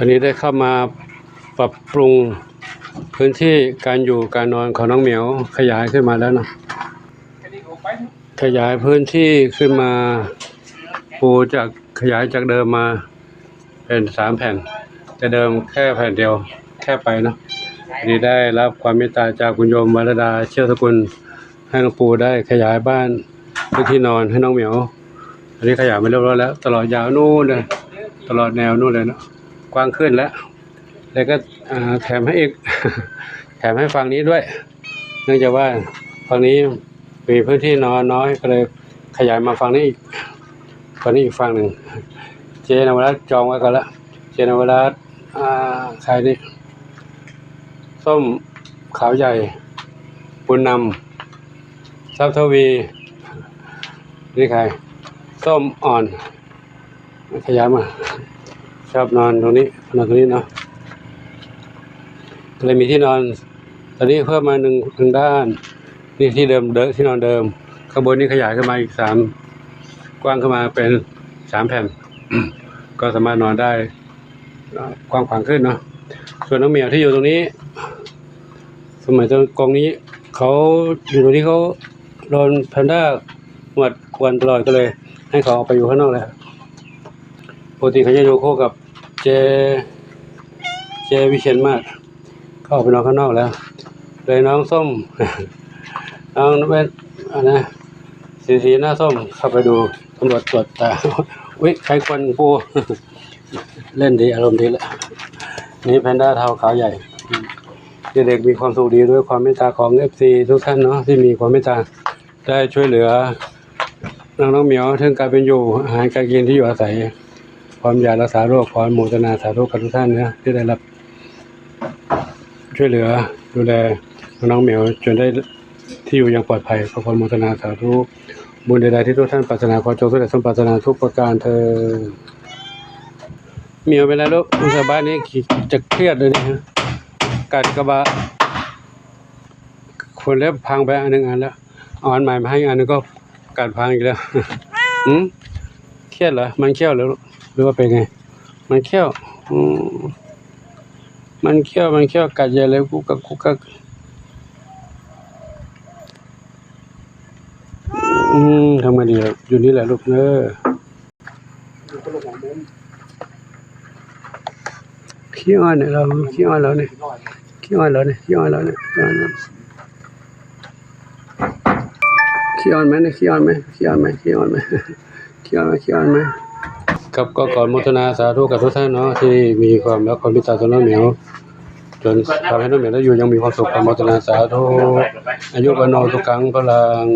ตอนนี้ได้เข้ามาปรับปรุงพื้นที่การอยู่การนอนของน้องเหมียวขยายขึ้นมาแล้วนะขยายพื้นที่ขึ้นมาปูจากขยายจากเดิมมาเป็น3 แผ่นแต่เดิมแค่แผ่นเดียวแค่ไปเนาะนี่ได้รับความเมตตาจากคุณโยมวรดาเชี่ยวสกุลให้หลวงปู่ได้ขยายบ้านพื้นที่นอนให้น้องเหมียวอันนี้ขยายมาเรียบร้อยแล้วตลอดยาวนู่นเลยตลอดแนวนู่นเลยเนาะกว้างขึ้นแล้วก็แถมให้อีก แถมให้ฝั่งนี้ด้วยเนื่องจากว่าฝั่งนี้มีพื้นที่นอนน้อยก็เลยขยายมาฝั่งนี้อีกฝั่งนี้อีกฝั่งหนึ่งเจนวรัตน์จองไว้ก่อนละเจนวรัตน์ใครนี่ส้มขาวใหญ่บุญนำทรัพย์ทวีนี่ใครส้มอ่อนขยายมาชอบนอนตรงนี้นอนตรงนี้เนาะก็เลยมีที่นอนตอนนี้เพิ่มมาหนึ่งด้านนี่ที่เดิมที่นอนเดิมข้างบนนี้ขยายขึ้นมาอีก3กว้างขึ้นมาเป็น3 แผ่น ก็สามารถนอนได้กว้างขวางขึ้นเนาะส่วนน้องเหมียวที่อยู่ตรงนี้สมัยตอนกองนี้เขาอยู่ตรงนี้เขาโดนแพนด้าหวดควนตลอดก็เลยให้เขาออกไปอยู่ข้างนอกแล้วปกติเขาจะอยู่คู่กับเจวิเชียรมาศเขาออกไปนอนข้างนอกแล้วเลยน้องส้ม น้องเป็นนะสีหน้าส้มเข้าไปดูตำรวจตรวจตาวิใครควันปู เล่นดีอารมณ์ดีแล้วนี่แพนด้าเทาขาวใหญ่เด็กมีความสุขดีด้วยความเมตตาของ FC ทุกท่านเนาะที่มีความเมตตาได้ช่วยเหลือน้องเหมียวถึงการเป็นอยู่อาหารการกินที่อยู่อาศัยความยารักษาโรคขออนุโมทนาสาธุกับทุกท่านนะที่ได้รับช่วยเหลือดูแลน้องเหมียวจนได้ที่อยู่อย่างปลอดภัยขออนุโมทนาสาธุบุญใดๆที่ทุกท่านปรารถนาขอจงสำเร็จสมปรารถนาทุกประการเธอเหมียวเป็นไรลูกสบายนี้จะเครียดเลยนี่ฮะกัดกระบะคนเล็บพังไปอันแล้วเอาอันใหม่มาให้อันนึงก็กัดพังอีกแล้ว เครียดเหรอมันเขี้ยวหรือว่าเป็นไงมันเขี้ยวมันเขี้ยวกัดใหญ่เลยกุกกักทำไงดีอยู่นี่แหละลูกเนอะขี้อ้อนเนี่ยเราขี้อ้อนเราเนี่ยขี้อ้อนเราเนี่ยขี้อ้อนเราเนี่ยขี้อ้อนไหมเนี่ยขี้อ้อนไหมขี้อ้อนไหมขี้อ้อนไหมขี้อ้อนไหมขี้อ้อนไหมครับก็ก่อนโมทนาสาธุกับทุกท่านเนาะที่มีความรักความเมตตาต่อน้องเหมียวจนทำให้น้องเหมียวได้อยู่ยังมีความสุขความโมทนาสาธุอายุวันโนสุขังพลัง